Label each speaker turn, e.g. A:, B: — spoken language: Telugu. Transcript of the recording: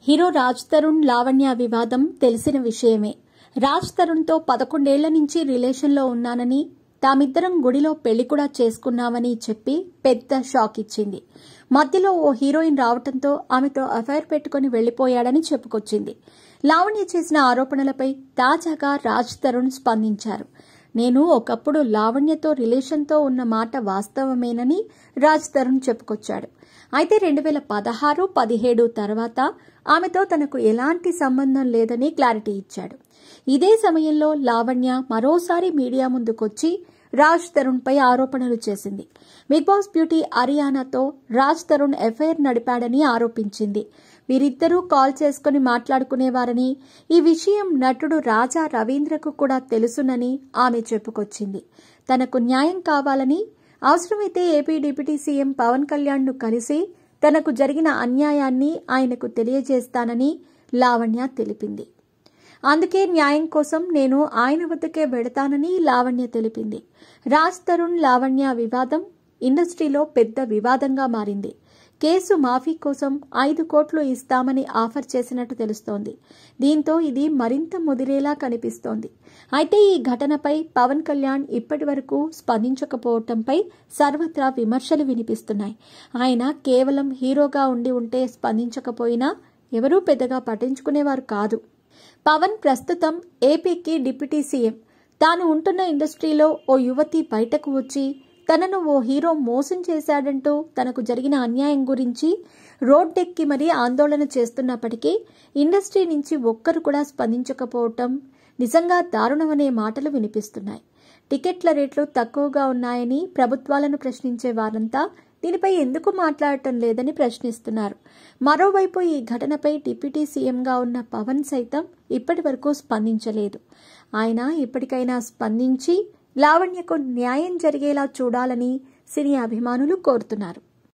A: హీరో రాజ్ తరుణ్ లావణ్య వివాదం తెలిసిన విషయమే. రాజ్ తరుణ్తో 11 ఏళ్ల నుంచి రిలేషన్లో ఉన్నానని, తామిద్దరం గుడిలో పెళ్లి కూడా చేసుకున్నామని చెప్పి పెద్ద షాక్ ఇచ్చింది. మధ్యలో ఓ హీరోయిన్ రావడంతో ఆమెతో అఫైర్ పెట్టుకుని వెళ్లిపోయాడని చెప్పుకొచ్చింది. లావణ్య చేసిన ఆరోపణలపై తాజాగా రాజ్ తరుణ్ స్పందించారు. నేను ఒకప్పుడు లావణ్యతో రిలేషన్తో ఉన్న మాట వాస్తవమేనని రాజ్ తరుణ్ చెప్పుకొచ్చాడు. అయితే 2016-17 తర్వాత ఆమెతో తనకు ఎలాంటి సంబంధం లేదని క్లారిటీ ఇచ్చాడు. ఇదే సమయంలో లావణ్య మరోసారి మీడియా ముందుకొచ్చి రాజ్ తరుణ్ పై ఆరోపణలు చేసింది. బిగ్ బాస్ బ్యూటీ అరియానాతో రాజ్ తరుణ్ ఎఫైర్ నడిపాడని ఆరోపించింది. వీరిద్దరూ కాల్ చేసుకుని మాట్లాడుకునేవారని, ఈ విషయం నటుడు రాజా రవీంద్రకు కూడా తెలుసునని ఆమె చెప్పుకొచ్చింది. తనకు న్యాయం కావాలని, అవసరమైతే AP deputy CM Pawan Kalyan ను కలిసి తనకు జరిగిన అన్యాయాన్ని ఆయనకు తెలియజేస్తానని లావణ్య తెలిపింది. అందుకే న్యాయం కోసం నేను ఆయన వద్దకే వెడతానని లావణ్య తెలిపింది. రాజ్ తరుణ్ లావణ్య వివాదం ఇండస్ట్రీలో పెద్ద వివాదంగా మారింది. కేసు మాఫీ కోసం 5 కోట్లు ఇస్తామని ఆఫర్ చేసినట్టు తెలుస్తోంది. దీంతో ఇది మరింత ముదిరేలా కనిపిస్తోంది. అయితే ఈ ఘటనపై పవన్ కళ్యాణ్ ఇప్పటి వరకు స్పందించకపోవడంపై సర్వత్రా విమర్శలు వినిపిస్తున్నాయి. ఆయన కేవలం హీరోగా ఉంటే స్పందించకపోయినా ఎవరూ పెద్దగా పట్టించుకునేవారు కాదు. పవన్ ప్రస్తుతం ఏపీకి డిప్యూటీ సీఎం. తాను ఉంటున్న ఇండస్ట్రీలో ఓ యువతి బయటకు వచ్చి తనను ఓ హీరో మోసం చేశాడంటూ తనకు జరిగిన అన్యాయం గురించి రోడ్డెక్కి మరీ ఆందోళన చేస్తున్నప్పటికీ ఇండస్ట్రీ నుంచి ఒక్కరు కూడా స్పందించకపోవటం నిజంగా దారుణమనే మాటలు వినిపిస్తున్నాయి. టికెట్ల రేట్లు తక్కువగా ఉన్నాయని ప్రభుత్వాలను ప్రశ్నించే వారంతా దీనిపై ఎందుకు మాట్లాడటం లేదని ప్రశ్నిస్తున్నారు. మరోవైపు ఈ ఘటనపై డిప్యూటీ సీఎంగా ఉన్న పవన్ సైతం ఇప్పటి వరకు స్పందించలేదు. ఆయన ఇప్పటికైనా స్పందించి లావణ్యకు న్యాయం జరిగేలా చూడాలని సినీ అభిమానులు కోరుతున్నారు.